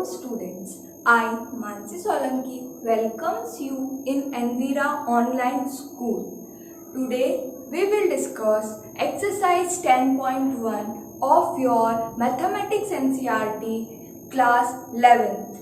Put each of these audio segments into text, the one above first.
students, I, Mansi Solanki, welcomes you in Anvira Online School. Today we will discuss exercise 10.1 of your Mathematics NCERT class 11th.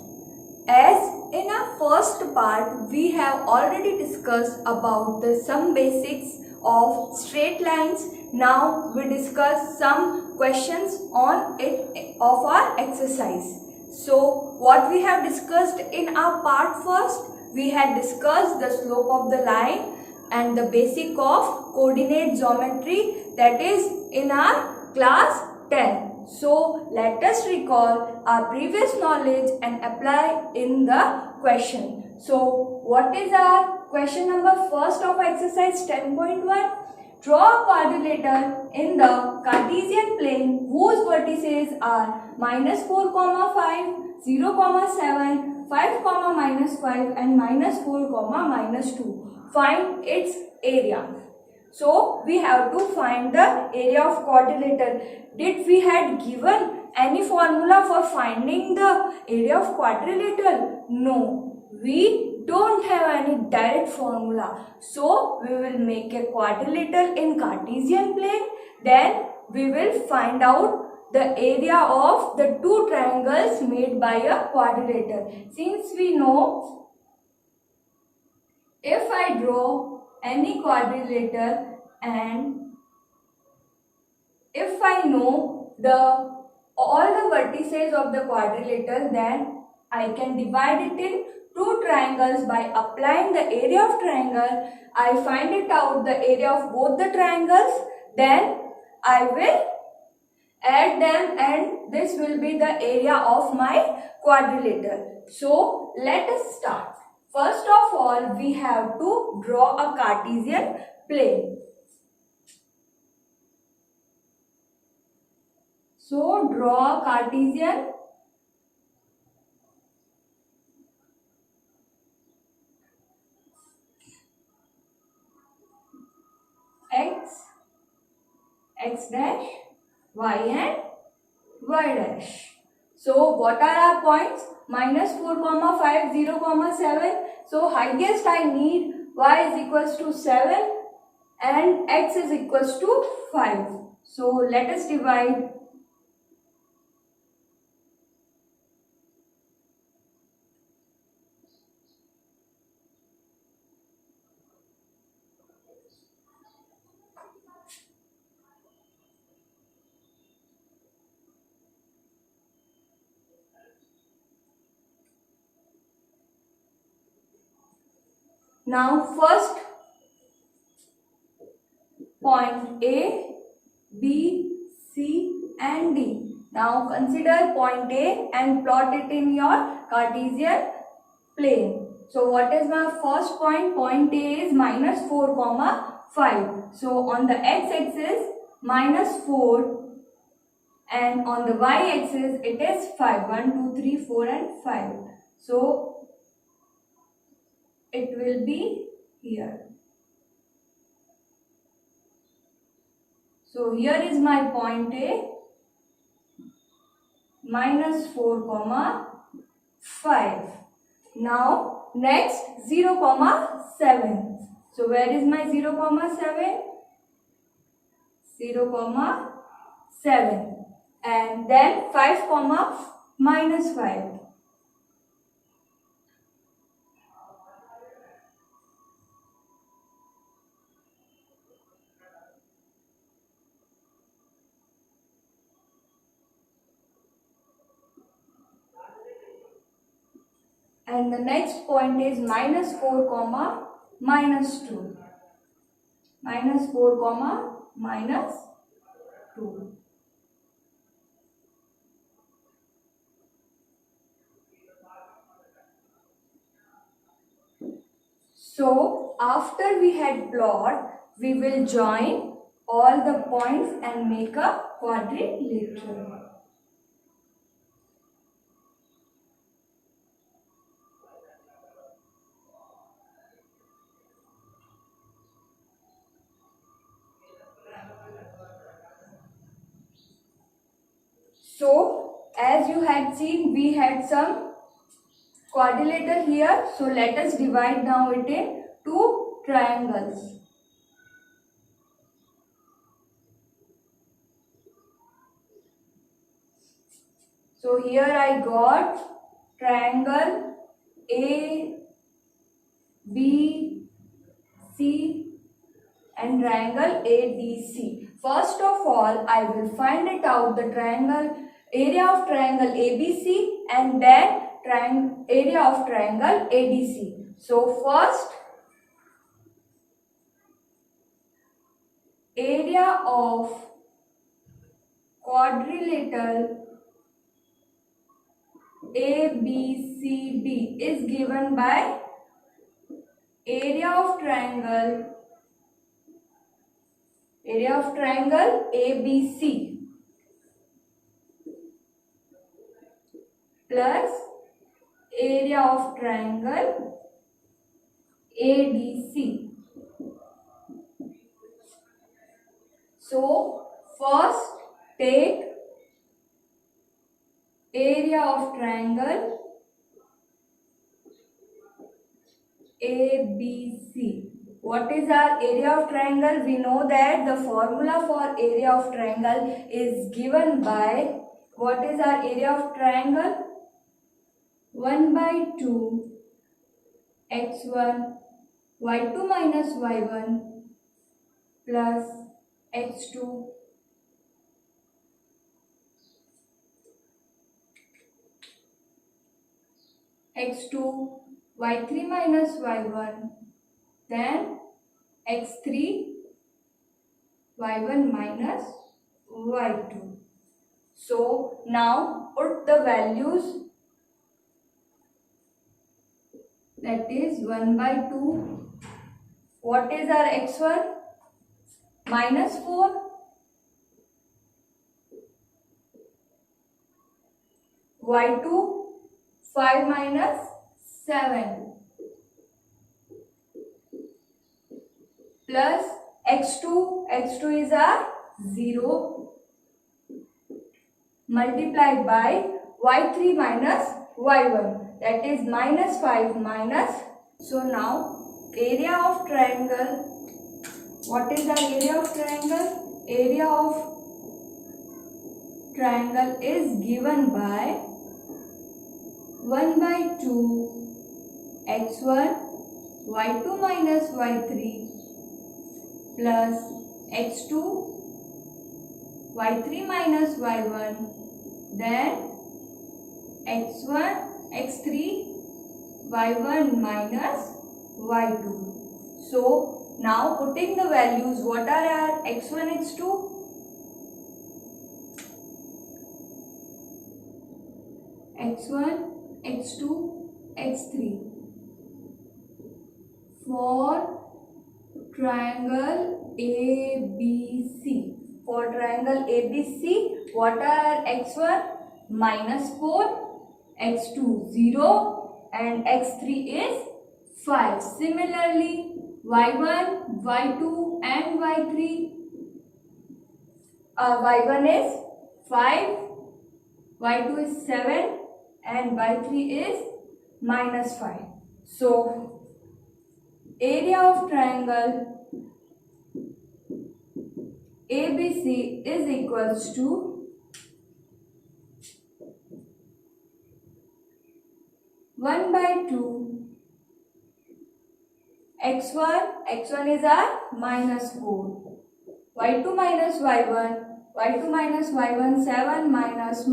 As in our first part, we have already discussed about the some basics of straight lines. Now we discuss some questions on it of our exercise. So what we have discussed in our part first, we had discussed the slope of the line and the basic of coordinate geometry, that is in our class 10. So let us recall our previous knowledge and apply in the question. So what is our question number first of exercise 10.1? Draw a quadrilateral in the Cartesian plane whose vertices are -4, 5, 0, 7, 5, -5 and -4, -2. Find its area. So we have to find the area of quadrilateral. Did we had given any formula for finding the area of quadrilateral? No, we don't have any direct formula. So we will make a quadrilateral in Cartesian plane. Then we will find out the area of the two triangles made by a quadrilateral. Since we know, if I draw any quadrilateral and if I know all the vertices of the quadrilateral, then I can divide it in two triangles by applying the area of triangle. I find it out the area of both the triangles, then I will add them and this will be the area of my quadrilateral. So let us start. First of all, we have to draw a Cartesian plane. So draw a Cartesian x dash, y and y dash. So what are our points? -4, 5, 0, 7. So highest I need y is equals to 7 and x is equals to 5. So let us divide. Now first point A, B, C and D. Now consider point A and plot it in your Cartesian plane. So what is my first point? Point A is -4, 5. So on the x-axis -4 and on the y-axis it is 5. 1, 2, 3, 4 and 5. So it will be here. So here is my point A, -4, 5. Now next 0, 7. So where is my 0, 7? 0, 7. And then 5, -5. And the next point is -4, -2. -4, -2. So after we had plot, we will join all the points and make a quadrilateral. So as you had seen, we had some quadrilateral here. So let us divide now it in two triangles. So here I got triangle A, B, C and triangle ADC. First of all, I will find it out the triangle area of triangle ABC and then area of triangle ADC. So first, area of quadrilateral ABCD is given by area of triangle ABC plus area of triangle ADC. So first take area of triangle ABC. What is our area of triangle? We know that the formula for area of triangle is given by, what is our area of triangle? 1 by 2 x1 y2 minus y1 plus x2 x2 y3 minus y1 then x3 y1 minus y2. So now put the values, that is 1 by 2. What is our x1? Minus 4. y2 5 minus 7 plus x2 is our 0 multiplied by y3 minus y1, that is minus 5 minus. So now area of triangle, what is the area of triangle? Area of triangle is given by 1 by 2 x1 y2 minus y3 plus x2 y3 minus y1 then x1 x3 y1 minus y2. So now putting the values, what are our x1 x2? x1 x2 x3 for triangle ABC. For triangle ABC, what are x1? Minus 4, x2 0 and x3 is 5. Similarly, y1, y2 and y3, y1 is 5, y2 is 7 and y3 is minus 5. So area of triangle ABC is equals to 1 by 2 x1 is our minus 4, y2 minus y1 7 minus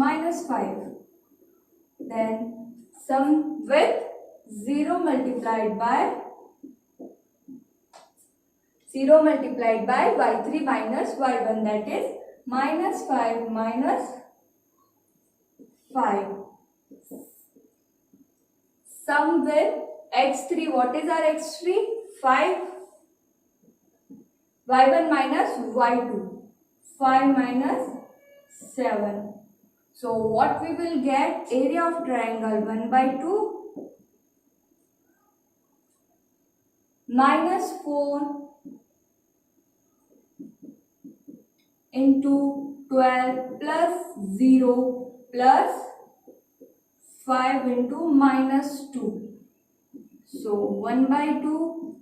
5, then sum with 0 multiplied by y3 minus y1, that is minus 5 minus 5. Sum with x3, what is our x3? 5, y1 minus y2, 5 minus 7. So what we will get? Area of triangle 1 by 2 minus 4 into 12 plus 0 plus 5 into minus 2. So 1 by 2,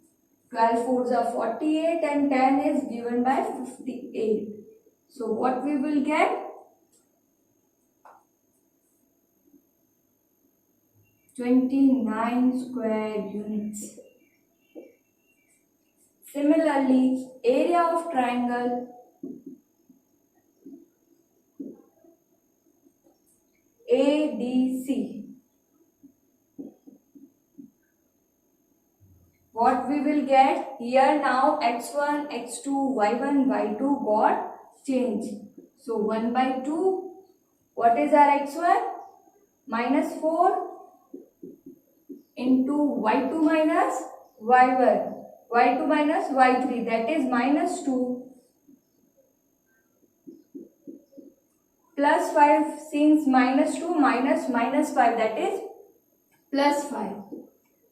12 fours are 48 and 10 is given by 58. So what we will get? 29 square units. Similarly, area of triangle ADC. What we will get here now, x1, x2, y1, y2 got changed. So 1 by 2, what is our x1? Minus 4 into y2 minus y1. y2 minus y3, that is minus 2. Plus 5, since minus 2 minus 5, that is plus 5.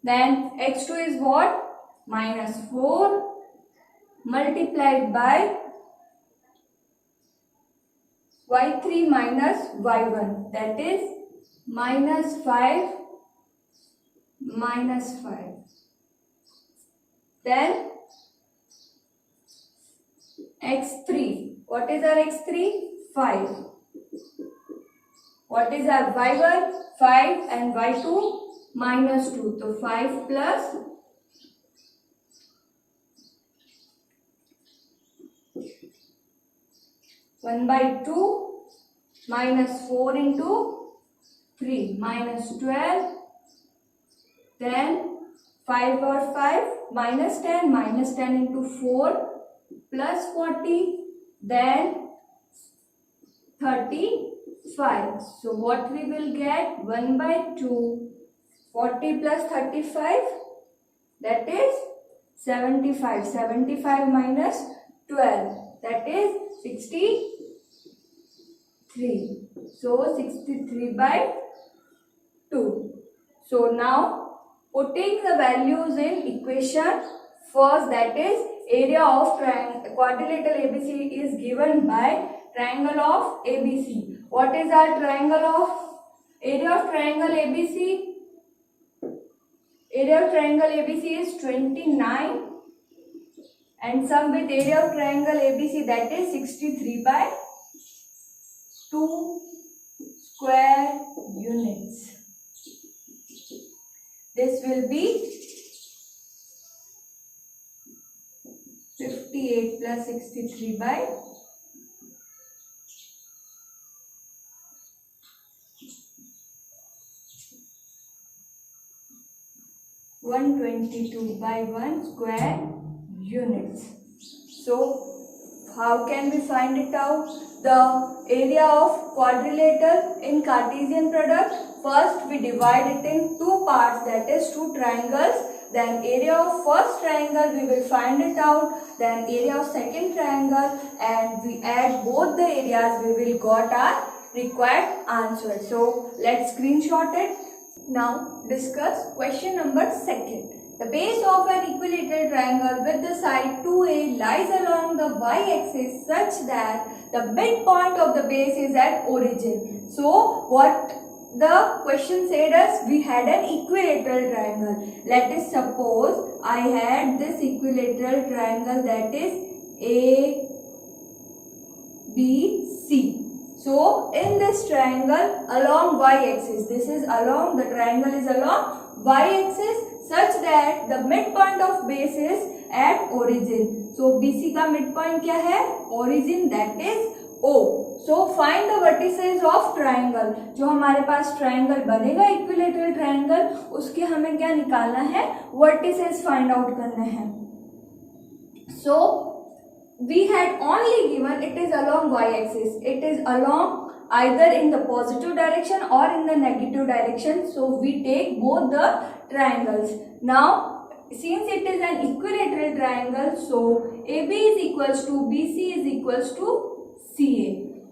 Then x2 is what? Minus 4 multiplied by y3 minus y1, that is minus 5 minus 5. Then x3. What is our x3? 5. What is our y1? 5 and y2? Minus 2. So 5 plus 1 by 2 minus 4 into 3 minus 12. Then 5 over 5 minus 10 into 4 plus 40. Then 35. So what we will get? 1 by 2. 40 plus 35, that is 75. 75 minus 12, that is 63. So 63 by 2. So now putting the values in equation first, that is area of quadrilateral ABC is given by triangle of ABC. What is our triangle of area of triangle ABC? Area of triangle ABC is 29 and sum with area of triangle ABC, that is 63 by 2 square units. This will be 58 plus 63 by 122 by 1 square units. So how can we find it out? The area of quadrilateral in Cartesian product, first we divide it in two parts, that is two triangles. Then area of first triangle we will find it out. Then area of second triangle, and we add both the areas, we will got our required answer. So let's screenshot it. Now discuss question number 2. The base of an equilateral triangle with the side 2A lies along the y-axis such that the midpoint of the base is at origin. So what the question said us, we had an equilateral triangle. Let us suppose I had this equilateral triangle, that is ABC. So in this triangle along y-axis, this is along, the triangle is along y-axis such that the midpoint of base is at origin. So BC का midpoint क्या है? Origin, that is O. So find the vertices of triangle. जो हमारे पास triangle बनेगा equilateral triangle, उसके हमें क्या निकालना है? Vertices find out करने हैं. So we had only given it is along y-axis. It is along either in the positive direction or in the negative direction. So we take both the triangles. Now since it is an equilateral triangle, so AB is equals to BC is equals to CA.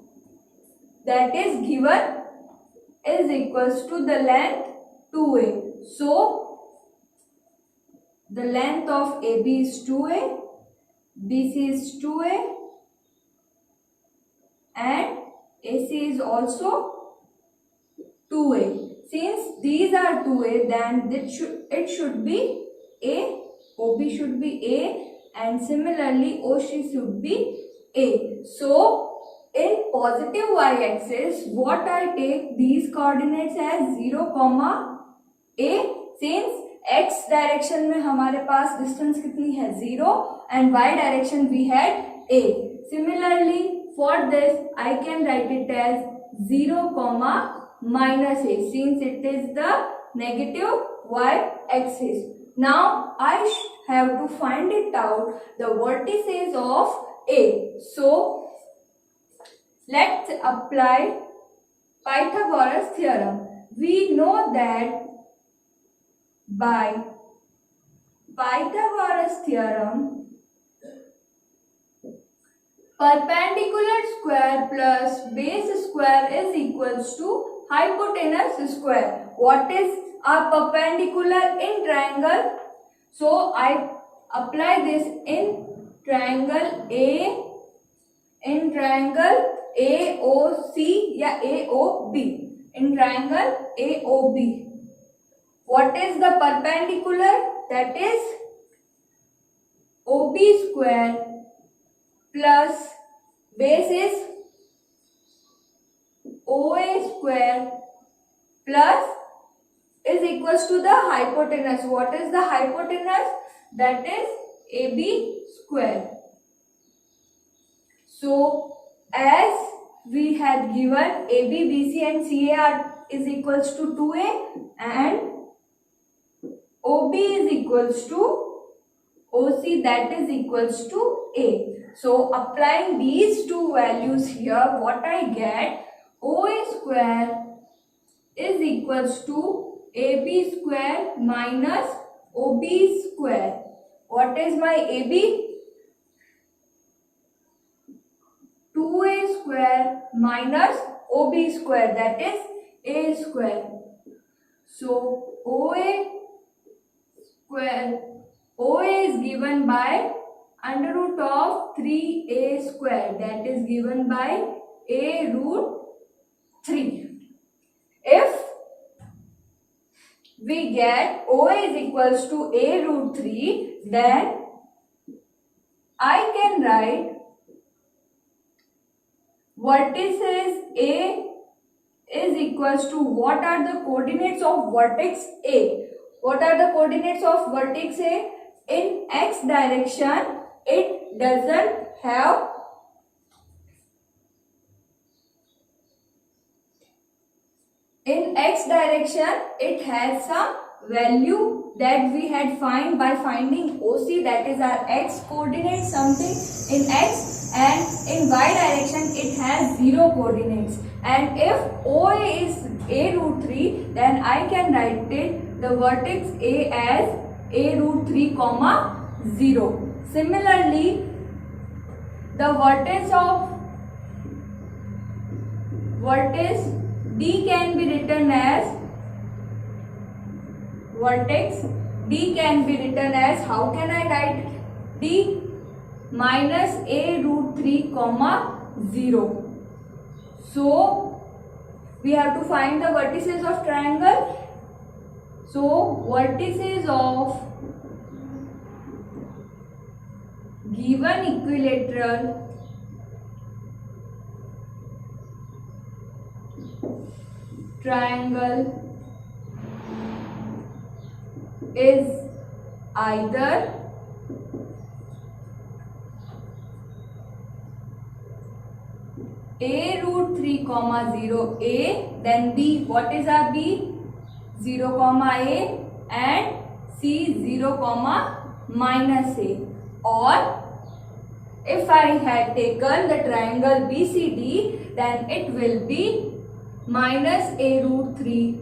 That is given is equals to the length 2A. So the length of AB is 2A, BC is 2A and AC is also 2A. since these are 2a, then it should be a, OB should be a, and similarly OC should be a. So in positive y-axis, what I take these coordinates as 0, a, since x direction में हमारे पास distance कितनी है 0 and y direction we had a. Similarly for this I can write it as 0, minus a, since it is the negative y-axis. Now I have to find it out the vertices of a. So let's apply Pythagoras theorem. We know that by Pythagoras theorem, perpendicular square plus base square is equals to hypotenuse square. What is a perpendicular in triangle? So I apply this in triangle AOC या AOB. In triangle AOB. What is the perpendicular? That is OB square plus base is OA square plus is equals to the hypotenuse. What is the hypotenuse? That is AB square. So as we had given AB, BC and CA is equals to 2A and OB is equals to OC, that is equals to A. So applying these two values here, what I get, OA square is equals to AB square minus OB square. What is my AB? 2A square minus OB square, that is A square. So OA square, OA is given by under root of 3A square, that is given by A root 3. If we get OA is equals to A root 3, then I can write vertices A is equals to, what are the coordinates of vertex A? What are the coordinates of vertex A? In x direction, it doesn't have it has some value that we had find by finding OC, that is our x coordinate, something in x, and in y direction it has 0 coordinates. And if OA is A root 3, then I can write it the vertex A as A root 3, 0. Similarly, the vertex D can be written as how can I write D? Minus A root 3, 0. So we have to find the vertices of triangle. So vertices of given equilateral triangle is either A root 3, 0 A, then B, what is our B? 0, A, and C 0, minus A. Or if I had taken the triangle BCD, then it will be minus A root 3,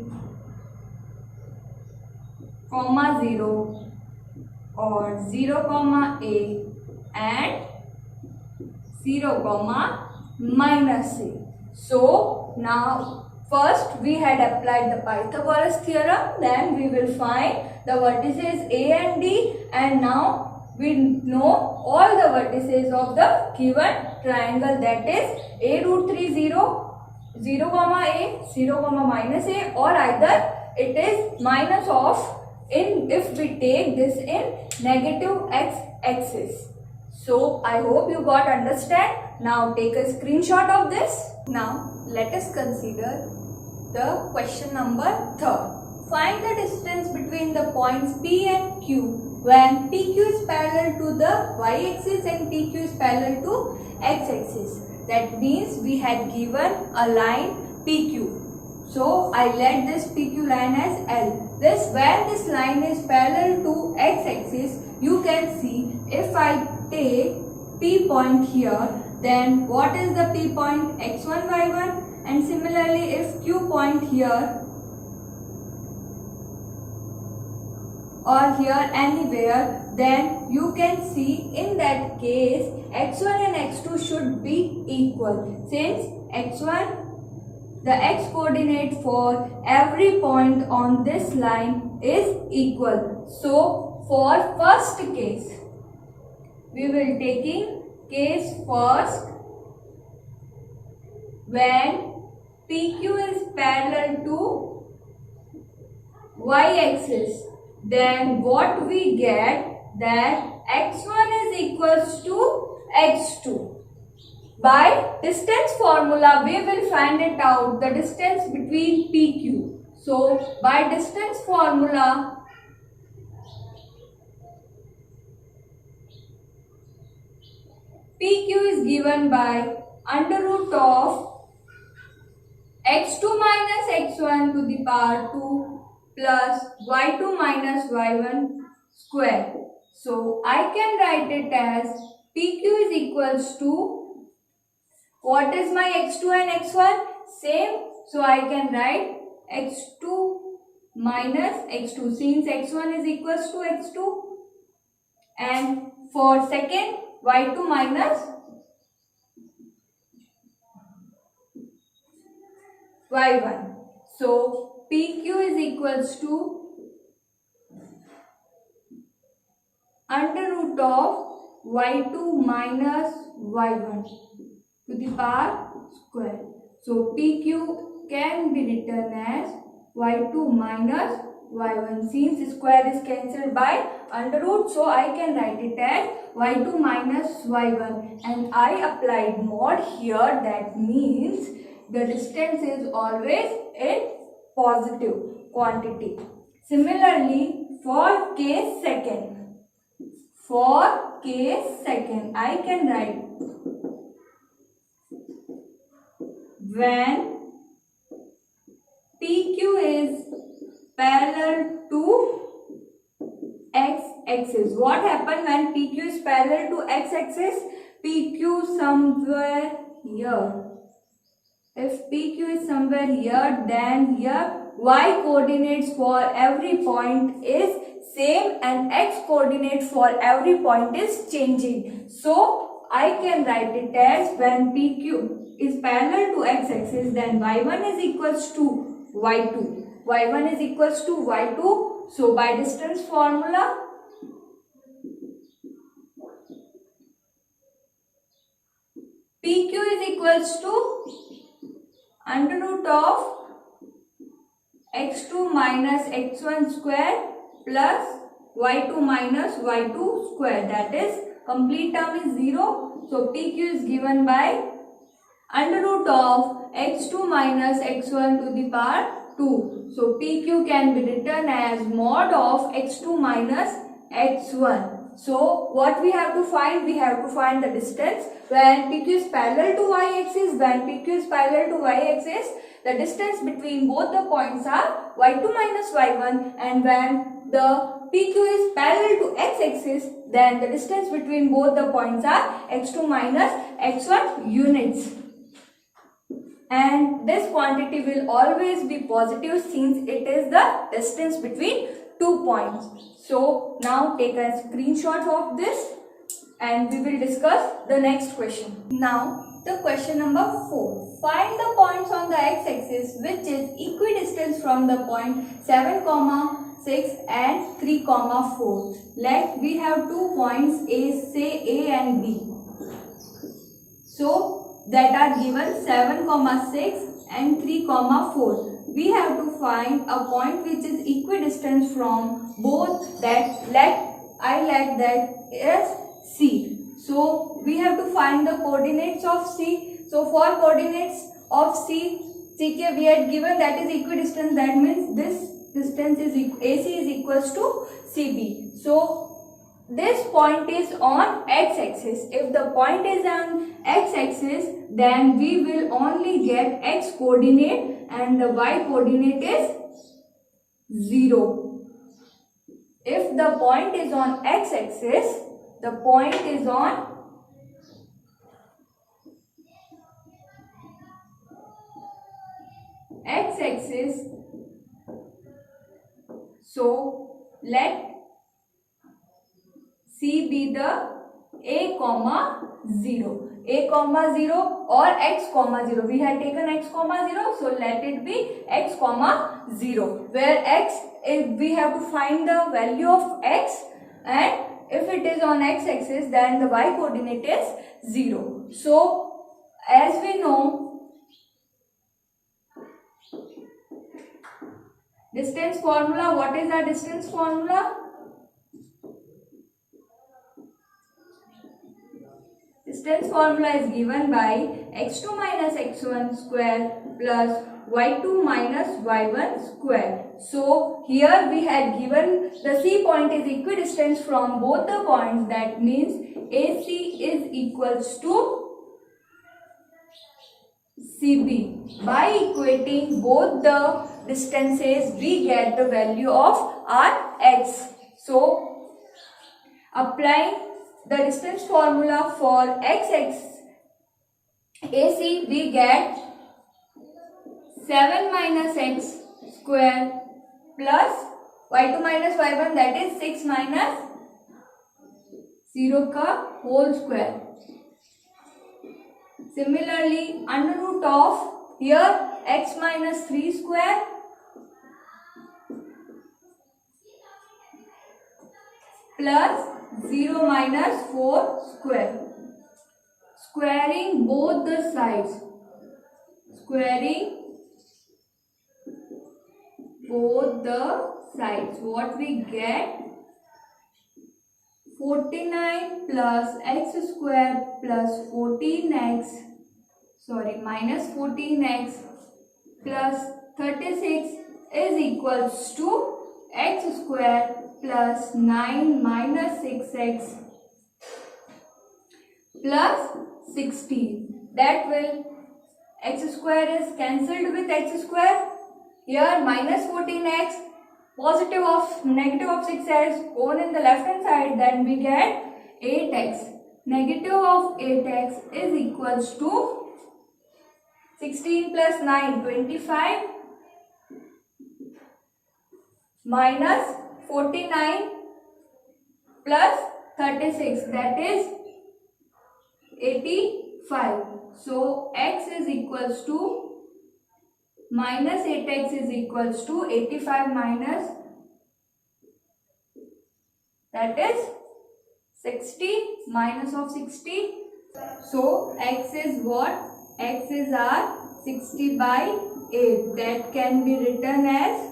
0 or 0, A and 0, minus A. So now first we had applied the Pythagoras theorem, then we will find the vertices A and D, and now we know all the vertices of the given triangle, that is A root 3, 0, 0 comma a, 0 comma minus a, or either it is minus of in if we take this in negative x-axis. So I hope you got understand. Now take a screenshot of this. Now let us consider the question number 3rd. Find the distance between the points P and Q when PQ is parallel to the y-axis and PQ is parallel to x-axis. That means we had given a line PQ. So I let this PQ line as L. When this line is parallel to x-axis, you can see if I take P point here, then what is the P point? X1, Y1. And similarly, if Q point here or here anywhere, then you can see in that case x1 and x2 should be equal, since x1, the x coordinate for every point on this line is equal. So for first case, we will taking case first when PQ is parallel to y-axis. Then what we get, that x1 is equals to x2. By distance formula, we will find it out, the distance between PQ. So by distance formula, PQ is given by under root of x2 minus x1 to the power 2 plus y2 minus y1 square. So I can write it as PQ is equals to, what is my x2 and x1? Same. So I can write x2 minus x2, since x1 is equals to x2. And for second, y2 minus y1. So PQ is equals to under root of y2 minus y1 to the power square. So PQ can be written as y2 minus y1, since square is cancelled by under root, so I can write it as y2 minus y1, and I applied mod here. That means the distance is always in positive quantity. Similarly, for case second, I can write when PQ is parallel to x-axis. What happens when PQ is parallel to x-axis? PQ somewhere here. If PQ is somewhere here, then here y coordinates for every point is same and x coordinate for every point is changing. So I can write it as when PQ is parallel to x-axis, then y1 is equals to y2. y1 is equals to y2. So by distance formula, PQ is equals to under root of x2 minus x1 square plus y2 minus y2 square, that is complete term is 0. So PQ is given by under root of x2 minus x1 to the power 2. So PQ can be written as mod of x2 minus x1. So what we have to find? We have to find the distance when PQ is parallel to y-axis. When PQ is parallel to y-axis, the distance between both the points are y2 minus y1, and when the PQ is parallel to x-axis, then the distance between both the points are x2 minus x1 units. And this quantity will always be positive since it is the distance between 2 points. So now take a screenshot of this and we will discuss the next question. Now the question number 4. Find the points on the x-axis which is equidistant from the point 7, 6 and 3, 4. Let we have 2 points say A and B. So that are given 7, 6 and 3, 4. We have to find a point which is equidistant from both that let that is C. So we have to find the coordinates of C. So for coordinates of CK we had given that is equidistant, that means this distance is AC is equals to CB. So this point is on x-axis. If the point is on x-axis, then we will only get x coordinate and the y coordinate is 0. If the point is on x-axis, the point is on x-axis. So let C be the a comma 0 or x comma 0. We had taken x comma 0, so let it be x comma 0, where x, if we have to find the value of x, and if it is on x-axis, then the y coordinate is 0. So as we know, distance formula, what is our distance formula? Distance formula is given by x2 minus x1 square plus y2 minus y1 square. So here we had given the C point is equidistant from both the points, that means AC is equals to CB. By equating both the distances, we get the value of our x. So applying the distance formula for x AC, we get 7 minus x square plus y2 minus y1, that is 6 minus 0 ka whole square. Similarly, under root of here x minus 3 square plus 0 minus 4 square. Squaring both the sides. What we get? 49 plus x square plus 14x, minus 14x plus 36 is equals to x square plus 9 minus 6x plus 16. That will, x square is cancelled with x square. Here minus 14x, negative of 6x gone in the left hand side, then we get 8x. Negative of 8x is equals to 16 plus 9, 25 minus 49 plus 36, that is 85. So x is equals to minus 8x is equals to 85 minus, that is 60, minus of 60. So x is what? X is our 60 by 8. That can be written as,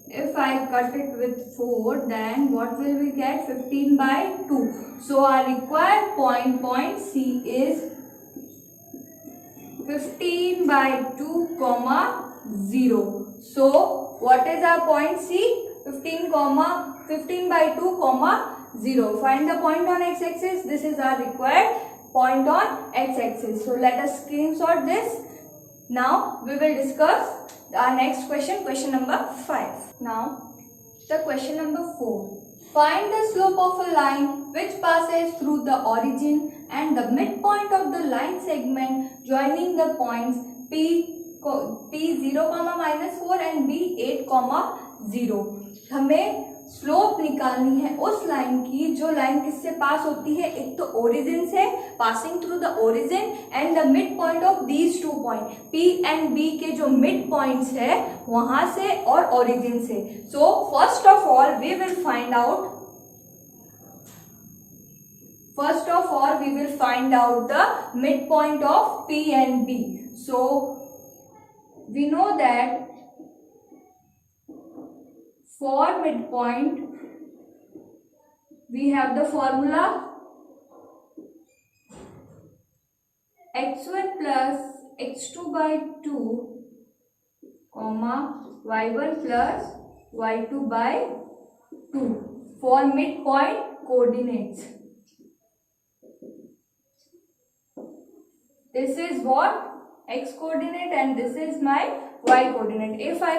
if I cut it with 4, then what will we get? 15 by 2. So our required point C is 15 by 2, 0. So what is our point C? 15 by 2, 0. Find the point on x-axis. This is our required point on x-axis. So let us screenshot this. Now we will discuss our next question, question number 5. Now the question number 4. Find the slope of a line which passes through the origin and the midpoint of the line segment joining the points P0, minus 4 and B8, 0. हमें slope निकालनी है उस line की जो line किससे पास होती है, एक तो ओरिजिन से, passing through the origin and the mid point of these 2 point, P and B के जो मिड पॉइंट्स है वहां से और ओरिजिन से. So first of all we will find out First of all, we will find out the midpoint of P and B. So, we know that for midpoint, we have the formula x1 plus x2 by 2 comma y1 plus y2 by 2 for midpoint coordinates. This is what? X coordinate, and this is my y coordinate. If I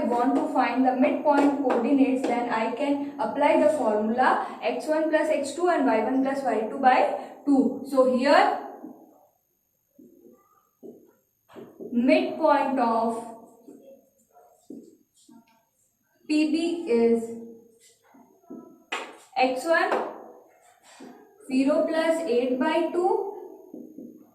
want to find the midpoint coordinates, then I can apply the formula x1 plus x2 and y1 plus y2 by 2. So here midpoint of PB is x1 0 plus 8 by 2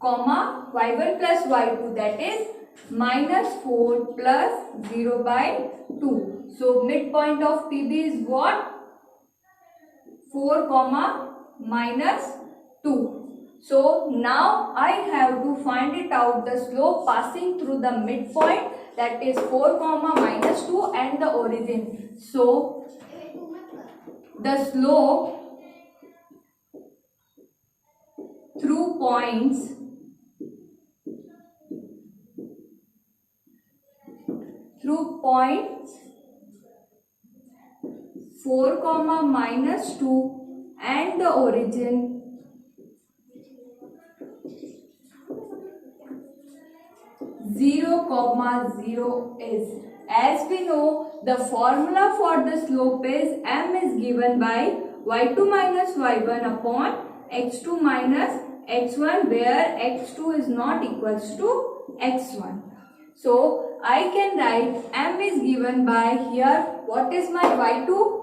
comma y1 plus y2, that is minus 4 plus 0 by 2. So midpoint of PB is what? 4 comma minus 2. So now I have to find it out the slope passing through the midpoint, that is 4 comma minus 2 and the origin. So the slope through points 4 comma minus 2 and the origin 0 comma 0 is, as we know, the formula for the slope is m is given by y2 minus y1 upon x2 minus x1, where x2 is not equals to x1. So I can write m is given by here, what is my y2?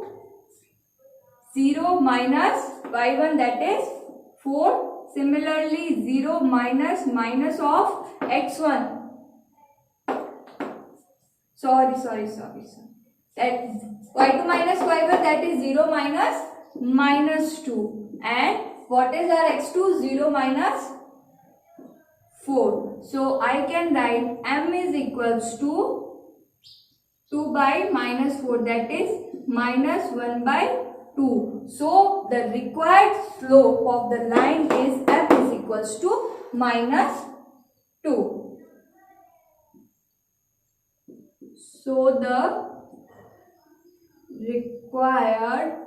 0 minus y1, that is 4. Similarly 0 minus minus of x1. Sorry. That y2 minus y1, that is 0 minus minus 2. And what is our x2? 0 minus 4. So I can write m is equals to 2 by minus 4, that is minus 1 by 2. So the required slope of the line is m is equals to minus 2. So the required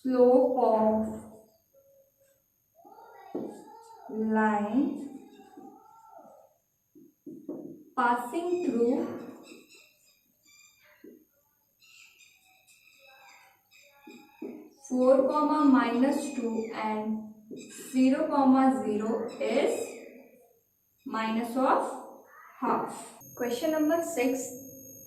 slope of line passing through (4, minus 2) and 0, 0 is minus of half. Question number 6.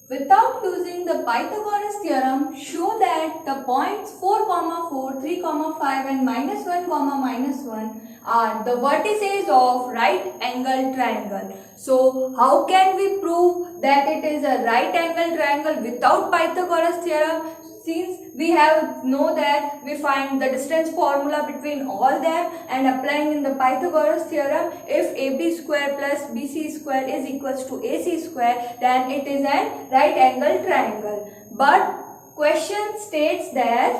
Without using the Pythagoras theorem, show that the points 4, 4, 3, 5 and minus 1, minus 1 are the vertices of right angle triangle. So how can we prove that it is a right angle triangle without Pythagoras theorem? Since we know that we find the distance formula between all them, and applying in the Pythagoras theorem, if AB square plus BC square is equals to AC square, then it is a right angle triangle. But question states that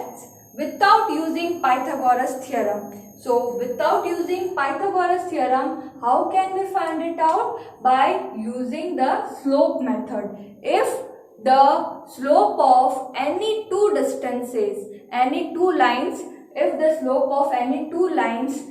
without using Pythagoras theorem. So without using Pythagoras theorem, how can we find it out? By using the slope method. If the slope of any two distances, any two lines, if the slope of any two lines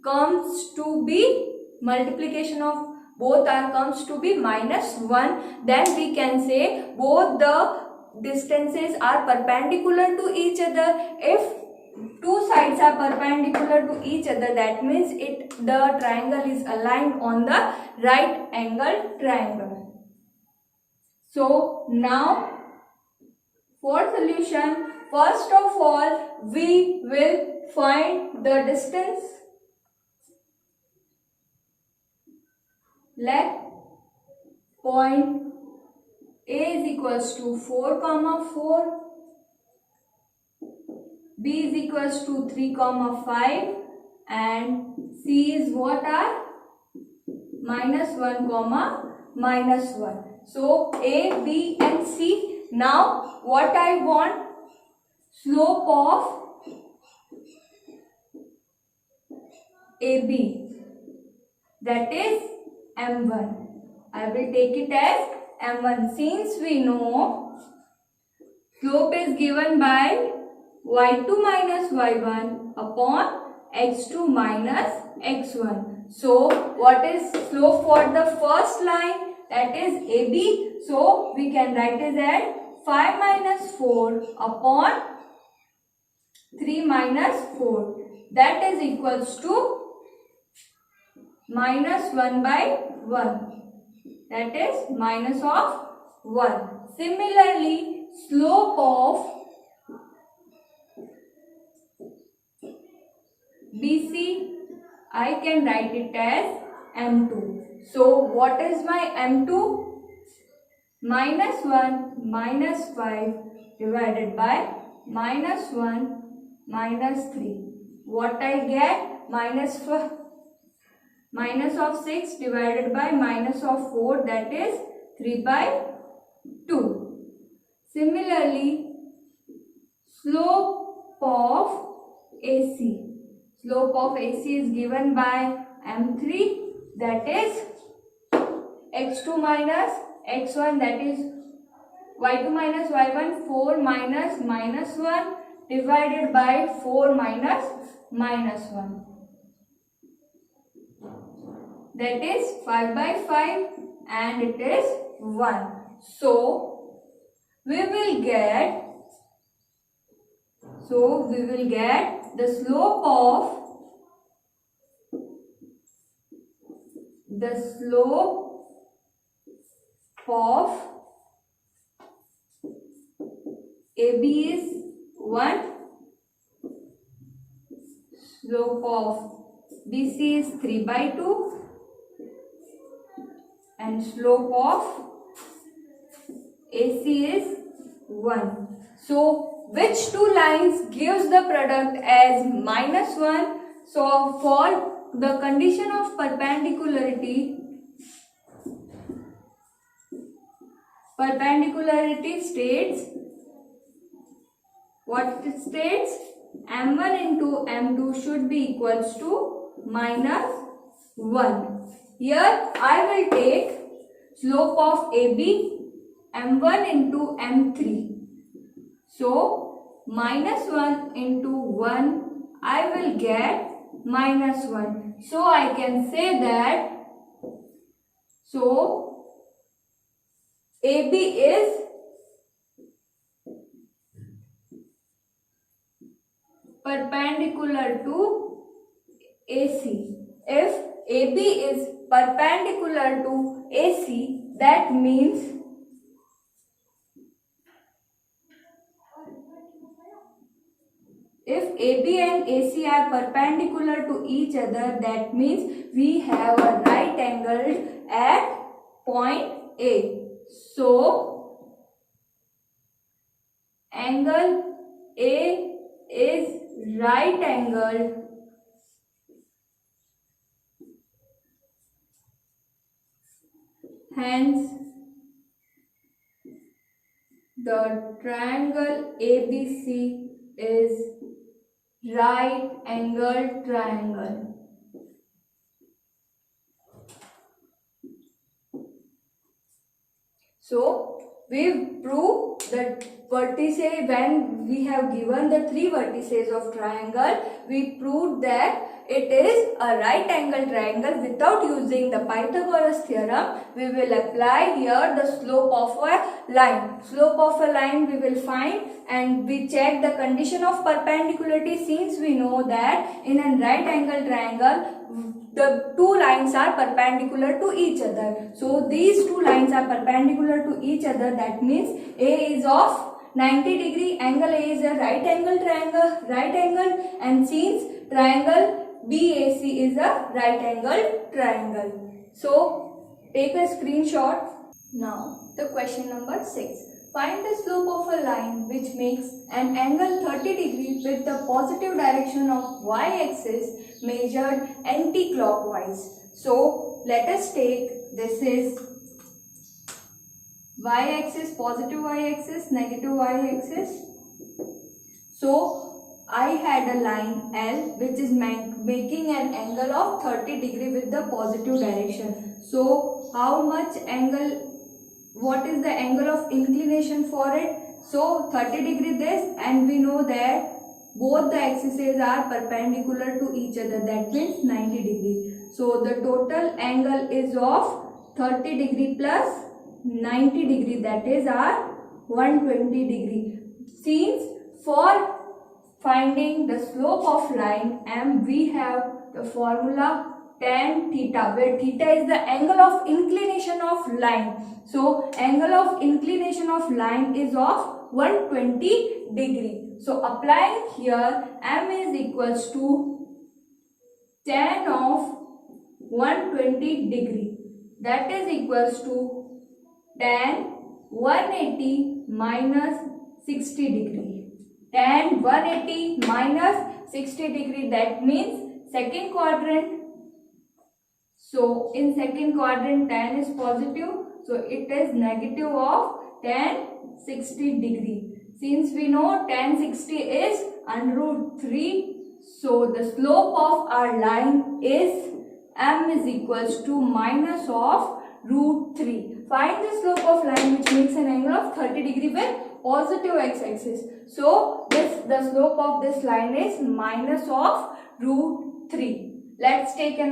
comes to be, multiplication of both comes to be minus 1, then we can say both the distances are perpendicular to each other. If two sides are perpendicular to each other, that means the triangle is aligned on the right angle triangle. So now for solution, first of all we will find the distance. Let point A is equals to 4, 4, B is equals to 3 comma 5 and C is what are minus 1 comma minus 1. So A, B and C. Now what I want? Slope of AB, that is M1. I will take it as M1 since we know slope is given by y2 minus y1 upon x2 minus x1. So what is slope for the first line? That is AB. So we can write it as 5 minus 4 upon 3 minus 4. That is equals to minus 1 by 1. That is minus of 1. Similarly, slope of BC, I can write it as M2. So what is my M2? Minus 1 minus 5 divided by minus 1 minus 3. What I get? Minus of 6 divided by minus of 4, that is 3 by 2. Similarly, slope of AC. Slope of AC is given by M3, that is x2 minus x1, that is y2 minus y1, 4 minus minus 1 divided by 4 minus minus 1. That is 5 by 5 and it is 1. So we will get the slope of AB is 1. Slope of BC is 3 by 2. And slope of AC is 1. So which two lines gives the product as minus 1? So for the condition of perpendicularity states, what it states? M1 into M2 should be equals to minus 1. Here I will take slope of AB M1 into M3. So minus 1 into 1 I will get minus 1. So I can say that AB is perpendicular to AC. If AB is perpendicular to AC, that means if AB and AC are perpendicular to each other, that means we have a right angle at point A. So angle A is right angle hence, the triangle ABC is right angle triangle. So we prove that vertices, when we have given the three vertices of triangle, we proved that it is a right angle triangle without using the Pythagoras theorem. We will apply here the slope of a line. Slope of a line we will find and we check the condition of perpendicularity, since we know that in a right angle triangle the two lines are perpendicular to each other. So these two lines are perpendicular to each other. That means A is of 90 degree, angle A is a right angle triangle, and since triangle BAC is a right angle triangle. So take a screenshot. Now the question number 6. Find the slope of a line which makes an angle 30 degrees with the positive direction of y-axis measured anti-clockwise. So let us take, this is y-axis, positive y-axis, negative y-axis. So I had a line L which is making an angle of 30 degree with the positive direction. So how much angle, what is the angle of inclination for it? So 30 degree this, and we know that both the axes are perpendicular to each other, that means 90 degree. So the total angle is of 30 degree plus 90 degree, that is our 120 degree. Since for finding the slope of line M, we have the formula tan theta, where theta is the angle of inclination of line. So angle of inclination of line is of 120 degree. So applying here, M is equals to tan of 120 degree, that is equals to tan 180 minus 60 degree. Tan 180 minus 60 degree, that means second quadrant. So in second quadrant tan is positive, so it is negative of tan 60 degree. Since we know tan 60 is under root 3, so the slope of our line is M is equals to minus of root 3. Find the slope of line which makes an angle of 30 degree with positive x-axis. So the slope of this line is minus of root 3. Let's take a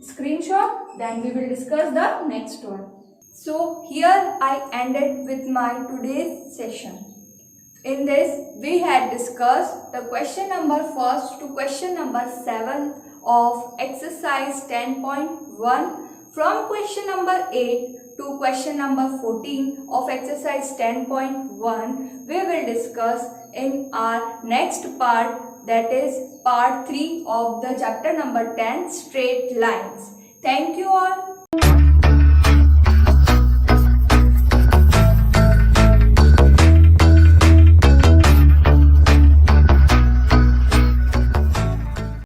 screenshot, then we will discuss the next one. So here I ended with my today's session. In this we had discussed the question number 1 to question number 7 of exercise 10.1. From question number 8 to question number 14 of exercise 10.1, we will discuss in our next part, that is part 3 of the chapter number 10, straight lines. Thank you all.